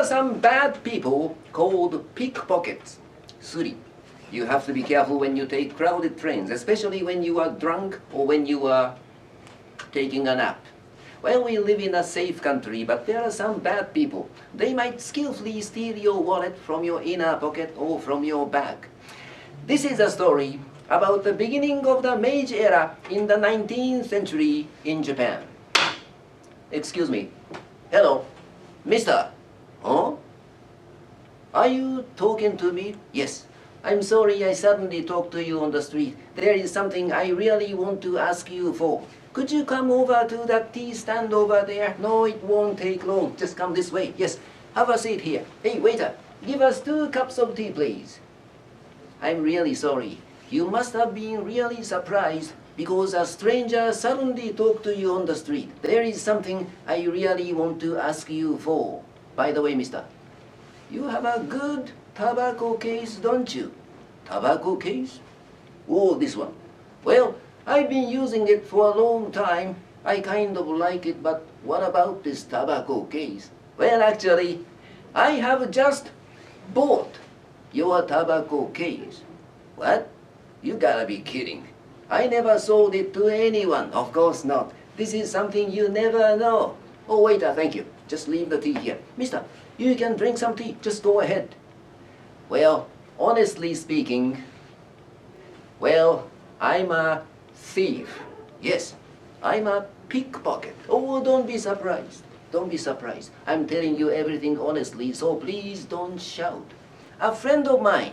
are some bad people called pickpockets. 3. You have to be careful when you take crowded trains, especially when you are drunk or when you are taking a nap. Well, we live in a safe country, but there are some bad people. They might skillfully steal your wallet from your inner pocket or from your bag. This is a story about the beginning of the Meiji era in the 19th century in Japan. Excuse me. Hello, mister. Huh? Are you talking to me? Yes. I'm sorry I suddenly talked to you on the street. There is something I really want to ask you for. Could you come over to that tea stand over there? No, it won't take long. Just come this way. Yes. Have a seat here. Hey, waiter, give us 2 cups of tea, please. I'm really sorry. You must have been really surprised because a stranger suddenly talked to you on the street. There is something I really want to ask you for. By the way, mister, you have a good tobacco case, don't you? Tobacco case? Oh, this one. Well, I've been using it for a long time. I kind of like it, but what about this tobacco case? Well, actually, I have just bought your tobacco case. What? You gotta be kidding. I never sold it to anyone. Of course not. This is something you never know. Oh, waiter, thank you. Just leave the tea here. Mister, you can drink some tea. Just go ahead. Well, honestly speaking, I'm a thief. Yes, I'm a pickpocket. Oh, don't be surprised. Don't be surprised. I'm telling you everything honestly, so please don't shout. A friend of mine,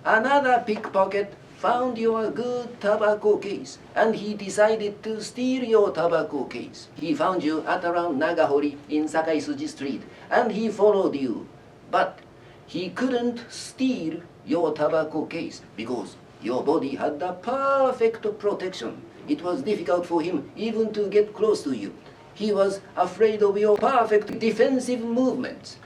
another pickpocket, found your good tobacco case, and he decided to steal your tobacco case. He found you at around Nagahori in Sakaisuji Street, and he followed you. But he couldn't steal your tobacco case because your body had the perfect protection. It was difficult for him even to get close to you. He was afraid of your perfect defensive movements.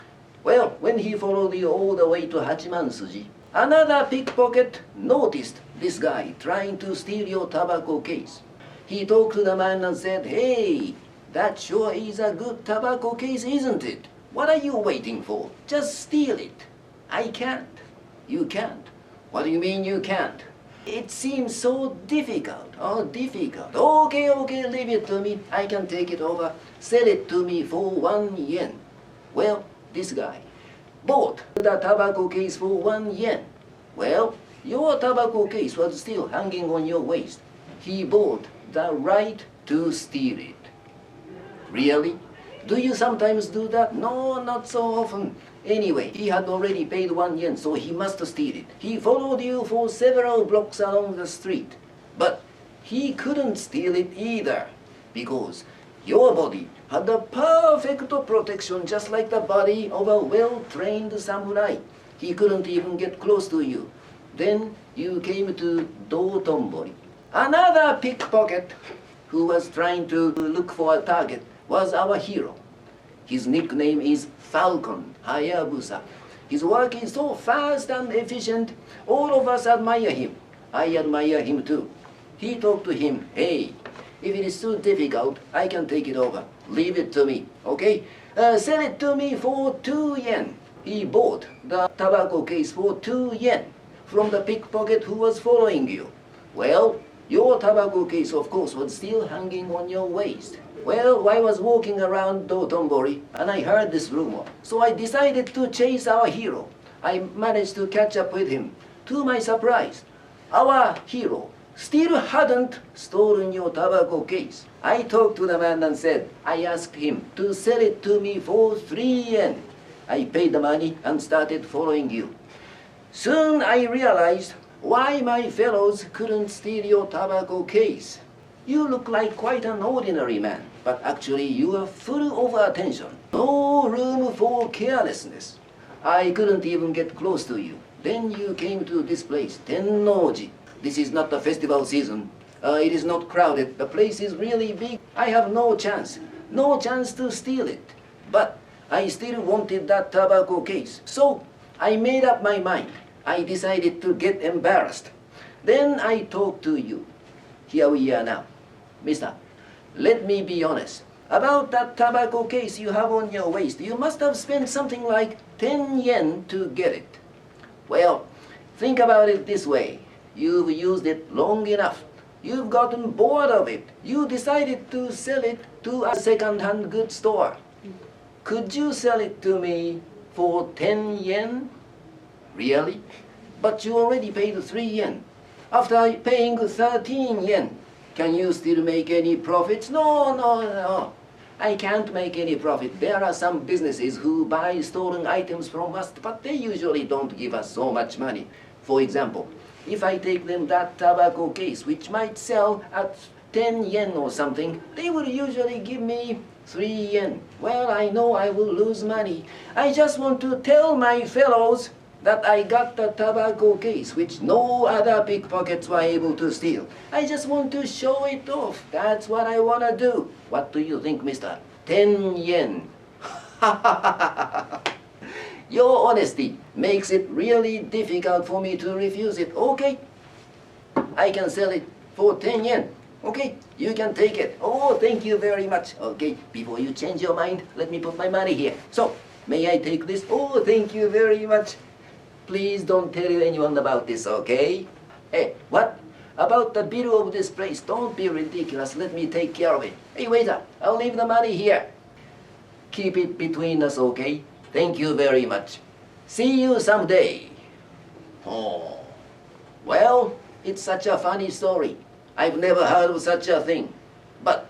Well, when he followed you all the way to Hachiman-suji, another pickpocket noticed this guy trying to steal your tobacco case. He talked to the man and said, "Hey, that sure is a good tobacco case, isn't it? What are you waiting for? Just steal it." "I can't." "You can't?" "What do you mean you can't?" "It seems so difficult." "Oh, difficult. Okay, leave it to me. I can take it over. Sell it to me for 1 yen. Well, this guy bought the tobacco case for 1 yen. Well, your tobacco case was still hanging on your waist. He bought the right to steal it. Really? Do you sometimes do that? No, not so often. Anyway, he had already paid 1 yen, so he must steal it. He followed you for several blocks along the street. But he couldn't steal it either, because your body had the perfect protection, just like the body of a well-trained samurai. He couldn't even get close to you. Then you came to Dotonbori. Another pickpocket who was trying to look for a target was our hero. His nickname is Falcon Hayabusa. His work is so fast and efficient. All of us admire him. I admire him too. He talked to him, "Hey, if it is too difficult, I can take it over. Leave it to me, okay? Sell it to me for 2 yen. He bought the tobacco case for 2 yen from the pickpocket who was following you. Well, your tobacco case, of course, was still hanging on your waist. Well, I was walking around Dotonbori and I heard this rumor. So I decided to chase our hero. I managed to catch up with him. To my surprise, our hero still hadn't stolen your tobacco case. I talked to the man and said, I asked him to sell it to me for 3 yen. I paid the money and started following you. Soon I realized why my fellows couldn't steal your tobacco case. You look like quite an ordinary man, but actually you are full of attention. No room for carelessness. I couldn't even get close to you. Then you came to this place, Tennoji. This is not the festival season. It is not crowded. The place is really big. I have no chance to steal it. But I still wanted that tobacco case. So I made up my mind. I decided to get embarrassed. Then I talked to you. Here we are now. Mister, let me be honest. About that tobacco case you have on your waist, you must have spent something like 10 yen to get it. Well, think about it this way. You've used it long enough. You've gotten bored of it. You decided to sell it to a second-hand goods store. Could you sell it to me for 10 yen? Really? But you already paid 3 yen. After paying 13 yen, can you still make any profits? No, no, no. I can't make any profit. There are some businesses who buy stolen items from us, but they usually don't give us so much money. For example, if I take them that tobacco case, which might sell at 10 yen or something, they will usually give me 3 yen. Well, I know I will lose money. I just want to tell my fellows that I got the tobacco case, which no other pickpockets were able to steal. I just want to show it off. That's what I want to do. What do you think, mister? 10 yen. Your honesty makes it really difficult for me to refuse it. Okay, I can sell it for 10 yen. Okay, you can take it. Oh, thank you very much. Okay, before you change your mind, let me put my money here. So, may I take this? Oh, thank you very much. Please don't tell anyone about this, okay? Hey, what? About the bill of this place? Don't be ridiculous. Let me take care of it. Hey, waiter, I'll leave the money here. Keep it between us, okay? Thank you very much. See you someday. Oh, well, it's such a funny story. I've never heard of such a thing. But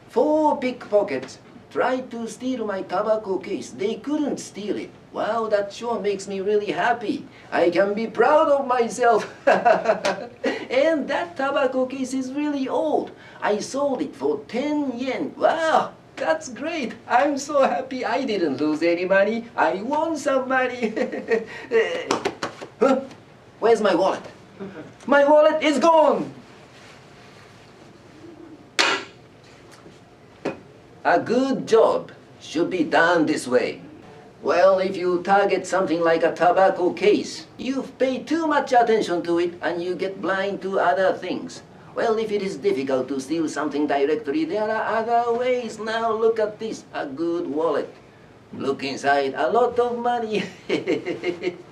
4 pickpockets tried to steal my tobacco case. They couldn't steal it. Wow, that sure makes me really happy. I can be proud of myself. And that tobacco case is really old. I sold it for 10 yen. Wow, that's great. I'm so happy I didn't lose any money. I won some money. Huh? Where's my wallet? My wallet is gone. A good job should be done this way. Well, if you target something like a tobacco case, you've paid too much attention to it and you get blind to other things. Well, if it is difficult to steal something directly, there are other ways. Now look at this, a good wallet. Look inside, a lot of money.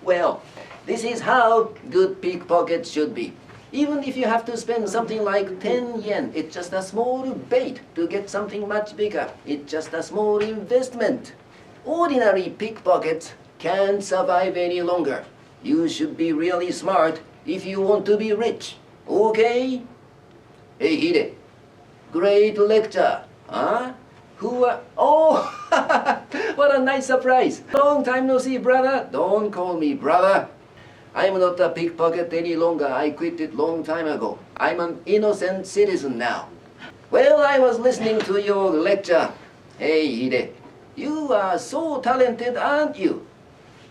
Well, this is how good pickpockets should be. Even if you have to spend something like 10 yen, it's just a small bait to get something much bigger. It's just a small investment. Ordinary pickpockets can't survive any longer. You should be really smart if you want to be rich. Okay? Hey, Hide. Great lecture. Huh? Who are... Oh! What a nice surprise. Long time no see, brother. Don't call me brother. I'm not a pickpocket any longer. I quit it long time ago. I'm an innocent citizen now. Well, I was listening to your lecture. Hey, Hide. You are so talented, aren't you?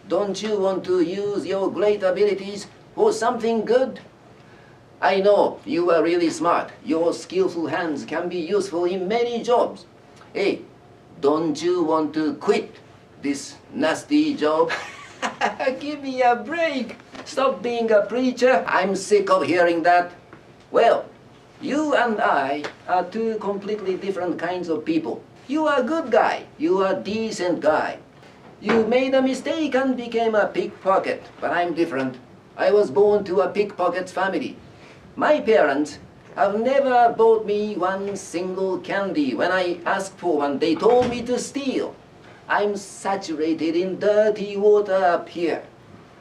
Don't you want to use your great abilities for something good? I know you are really smart. Your skillful hands can be useful in many jobs. Hey, don't you want to quit this nasty job? Give me a break. Stop being a preacher. I'm sick of hearing that. Well, you and I are 2 completely different kinds of people. You are a good guy. You are a decent guy. You made a mistake and became a pickpocket, but I'm different. I was born to a pickpocket's family. My parents have never bought me one single candy. When I asked for one, they told me to steal. I'm saturated in dirty water up here.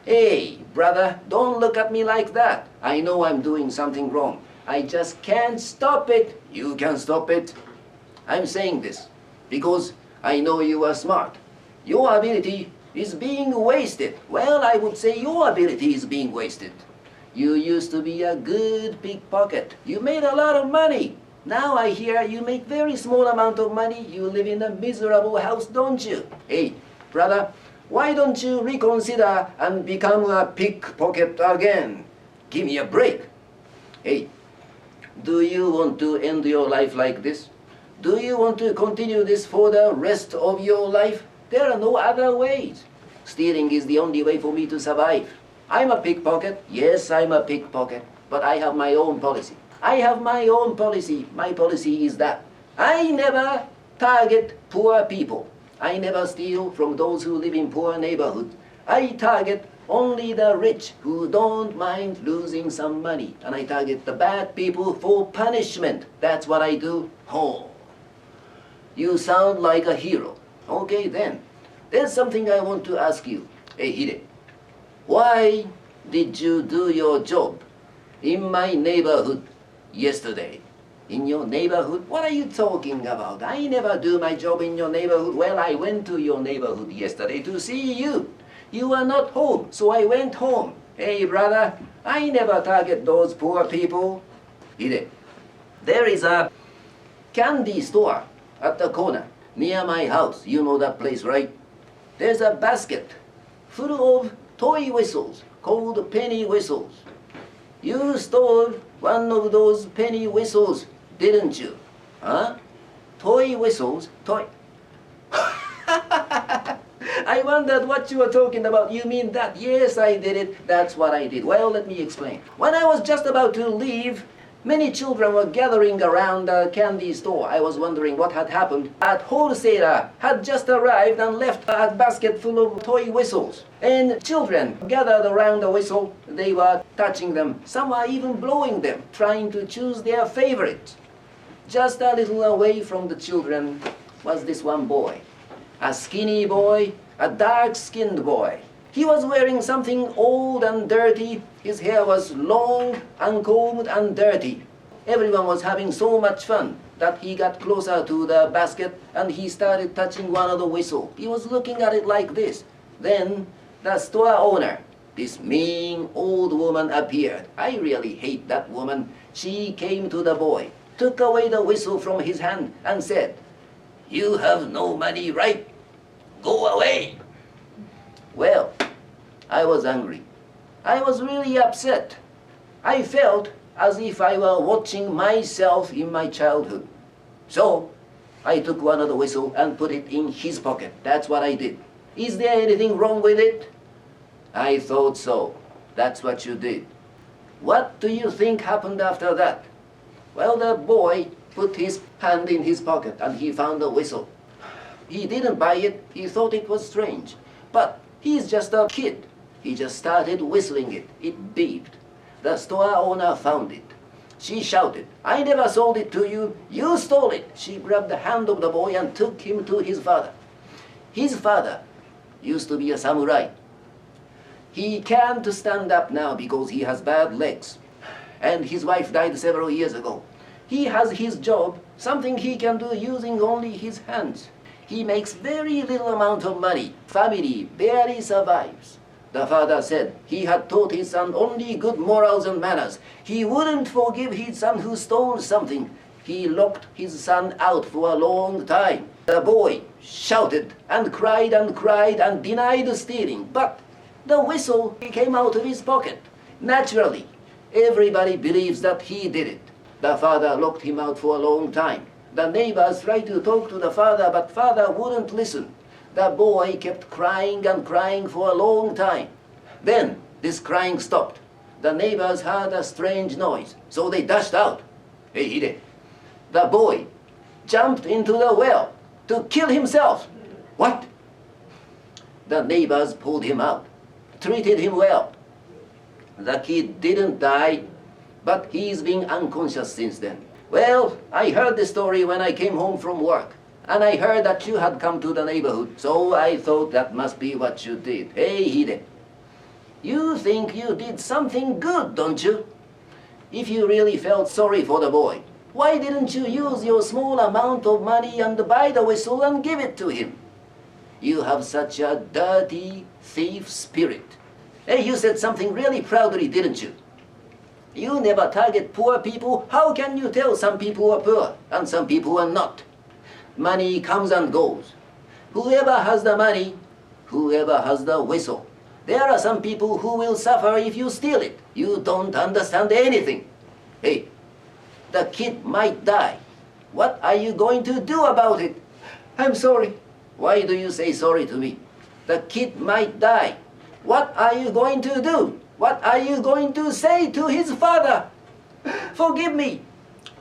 Hey, brother, don't look at me like that. I know I'm doing something wrong. I just can't stop it. You can stop it. I'm saying this because I know you are smart. Your ability is being wasted. Well, I would say your ability is being wasted. You used to be a good pickpocket. You made a lot of money. Now I hear you make very small amount of money. You live in a miserable house, don't you? Hey, brother, why don't you reconsider and become a pickpocket again? Give me a break. Hey, do you want to end your life like this? Do you want to continue this for the rest of your life? There are no other ways. Stealing is the only way for me to survive. I'm a pickpocket. Yes, I'm a pickpocket. But I have my own policy. I have my own policy. My policy is that I never target poor people. I never steal from those who live in poor neighborhoods. I target only the rich who don't mind losing some money. And I target the bad people for punishment. That's what I do. Oh, you sound like a hero. Okay then. There's something I want to ask you. Hey Hide, why did you do your job in my neighborhood yesterday? In your neighborhood? What are you talking about? I never do my job in your neighborhood. Well, I went to your neighborhood yesterday to see you. You were not home, so I went home. Hey, brother, I never target those poor people. Hide, there is a candy store at the corner near my house. You know that place, right? There's a basket full of toy whistles called penny whistles. You stole one of those penny whistles, didn't you? Huh? Toy whistles? Toy... I wondered what you were talking about. You mean that? Yes, I did it. That's what I did. Well, let me explain. When I was just about to leave, many children were gathering around the candy store. I was wondering what had happened. A wholesaler had just arrived and left a basket full of toy whistles. And children gathered around the whistle. They were touching them. Some were even blowing them, trying to choose their favorite. Just a little away from the children was this one boy. A skinny boy, a dark-skinned boy. He was wearing something old and dirty. His hair was long, uncombed, and dirty. Everyone was having so much fun that he got closer to the basket and he started touching one of the whistles. He was looking at it like this. Then the store owner, this mean old woman, appeared. I really hate that woman. She came to the boy, took away the whistle from his hand, and said, "You have no money, right? Go away." Well, I was angry. I was really upset. I felt as if I were watching myself in my childhood. So, I took one of the whistle and put it in his pocket. That's what I did. Is there anything wrong with it? I thought so. That's what you did. What do you think happened after that? Well, the boy put his hand in his pocket and he found the whistle. He didn't buy it. He thought it was strange. But he's just a kid. He just started whistling it. It beeped. The store owner found it. She shouted, "I never sold it to you. You stole it." She grabbed the hand of the boy and took him to his father. His father used to be a samurai. He can't stand up now because he has bad legs. And his wife died several years ago. He has his job, something he can do using only his hands. He makes very little amount of money. Family barely survives. The father said he had taught his son only good morals and manners. He wouldn't forgive his son who stole something. He locked his son out for a long time. The boy shouted and cried and denied stealing. But the whistle came out of his pocket. Naturally, everybody believes that he did it. The father locked him out for a long time. The neighbors tried to talk to the father, but father wouldn't listen. The boy kept crying and crying for a long time. Then this crying stopped. The neighbors heard a strange noise, so they dashed out. Hey, Hide, the boy jumped into the well to kill himself. What? The neighbors pulled him out, treated him well. The kid didn't die, but he's been unconscious since then. Well, I heard the story when I came home from work. And I heard that you had come to the neighborhood, so I thought that must be what you did. Hey, Hide, you think you did something good, don't you? If you really felt sorry for the boy, why didn't you use your small amount of money and buy the whistle and give it to him? You have such a dirty thief spirit. Hey, you said something really proudly, didn't you? You never target poor people. How can you tell some people are poor and some people are not? Money comes and goes. Whoever has the money, whoever has the whistle. There are some people who will suffer if you steal it. You don't understand anything. Hey, the kid might die. What are you going to do about it? I'm sorry. Why do you say sorry to me? The kid might die. What are you going to do? What are you going to say to his father? Forgive me.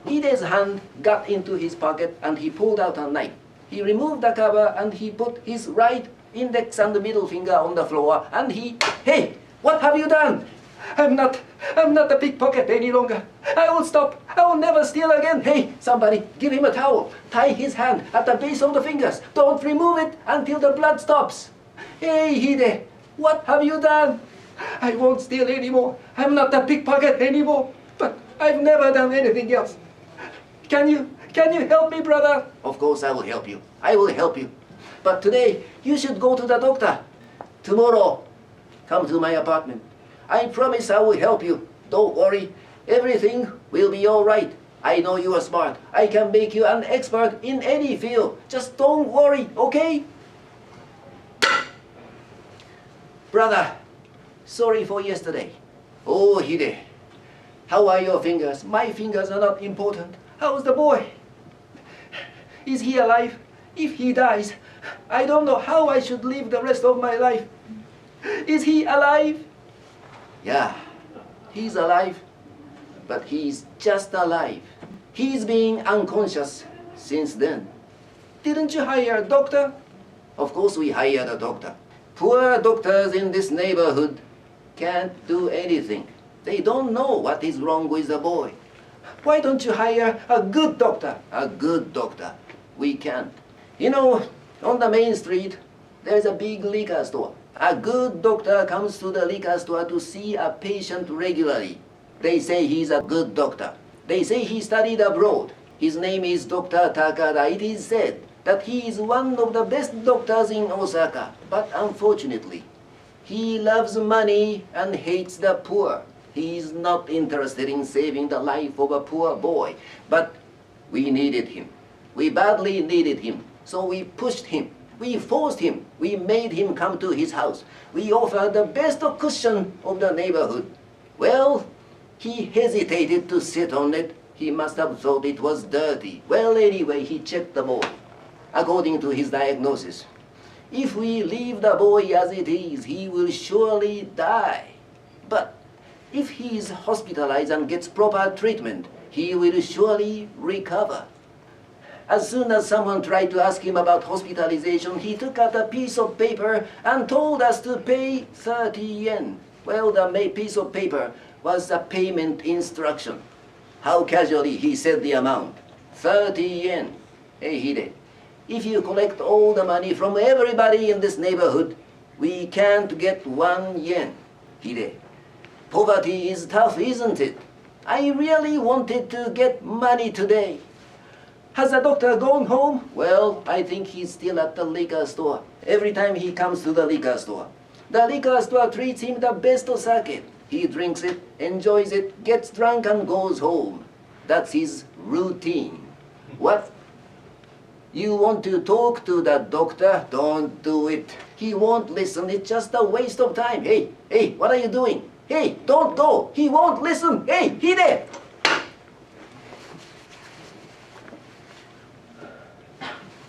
Hide's hand got into his pocket and he pulled out a knife. He removed the cover and he put his right index and middle finger on the floor and he, hey, what have you done? I'm not a pickpocket any longer. I will stop. I will never steal again. Hey, somebody, give him a towel. Tie his hand at the base of the fingers. Don't remove it until the blood stops. Hey, Hide, what have you done? I won't steal anymore. I'm not a pickpocket anymore. But I've never done anything else. Can you help me, brother? Of course I will help you. I will help you. But today, you should go to the doctor. Tomorrow, come to my apartment. I promise I will help you. Don't worry. Everything will be all right. I know you are smart. I can make you an expert in any field. Just don't worry, okay? Brother, sorry for yesterday. Oh, Hide, how are your fingers? My fingers are not important. How's the boy? Is he alive? If he dies, I don't know how I should live the rest of my life. Is he alive? Yeah, he's alive, but he's just alive. He's been unconscious since then. Didn't you hire a doctor? Of course we hired a doctor. Poor doctors in this neighborhood can't do anything. They don't know what is wrong with the boy. Why don't you hire a good doctor? A good doctor. We can't. You know, on the main street, there's a big liquor store. A good doctor comes to the liquor store to see a patient regularly. They say he's a good doctor. They say he studied abroad. His name is Dr. Takada. It is said that he is one of the best doctors in Osaka. But unfortunately, he loves money and hates the poor. He is not interested in saving the life of a poor boy. But we needed him. We badly needed him. So we pushed him. We forced him. We made him come to his house. We offered the best cushion of the neighborhood. Well, he hesitated to sit on it. He must have thought it was dirty. Well, anyway, he checked the boy. According to his diagnosis, if we leave the boy as it is, he will surely die. But if he is hospitalized and gets proper treatment, he will surely recover. As soon as someone tried to ask him about hospitalization, he took out a piece of paper and told us to pay 30 yen. Well, the piece of paper was a payment instruction. How casually he said the amount. 30 yen. Hey, Hide, if you collect all the money from everybody in this neighborhood, we can't get 1 yen. Hide, poverty is tough, isn't it? I really wanted to get money today. Has the doctor gone home? Well, I think he's still at the liquor store. Every time he comes to the liquor store treats him the best sake. He drinks it, enjoys it, gets drunk and goes home. That's his routine. What? You want to talk to the doctor? Don't do it. He won't listen. It's just a waste of time. Hey, what are you doing? Hey, don't go. He won't listen. Hey, Hide!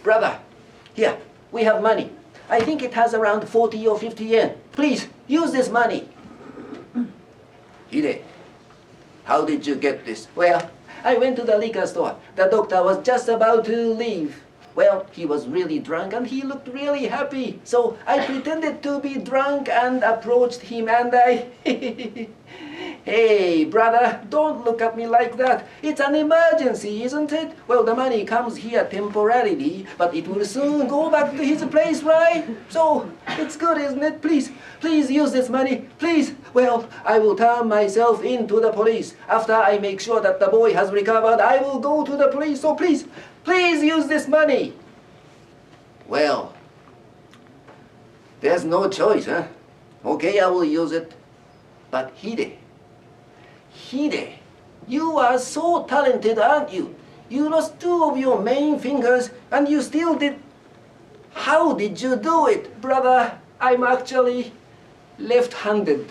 Brother, here, we have money. I think it has around 40 or 50 yen. Please, use this money. Hide, how did you get this? Well, I went to the liquor store. The doctor was just about to leave. Well, he was really drunk and he looked really happy. So I pretended to be drunk and approached him and I... Hey, brother, don't look at me like that. It's an emergency, isn't it? Well, the money comes here temporarily, but it will soon go back to his place, right? So, it's good, isn't it? Please use this money, please. Well, I will turn myself in to the police. After I make sure that the boy has recovered, I will go to the police. So please use this money. Well, there's no choice, huh? Okay, I will use it. But Hide, you are so talented, aren't you? You lost 2 of your main fingers and you still did... How did you do it? Brother, I'm actually left-handed.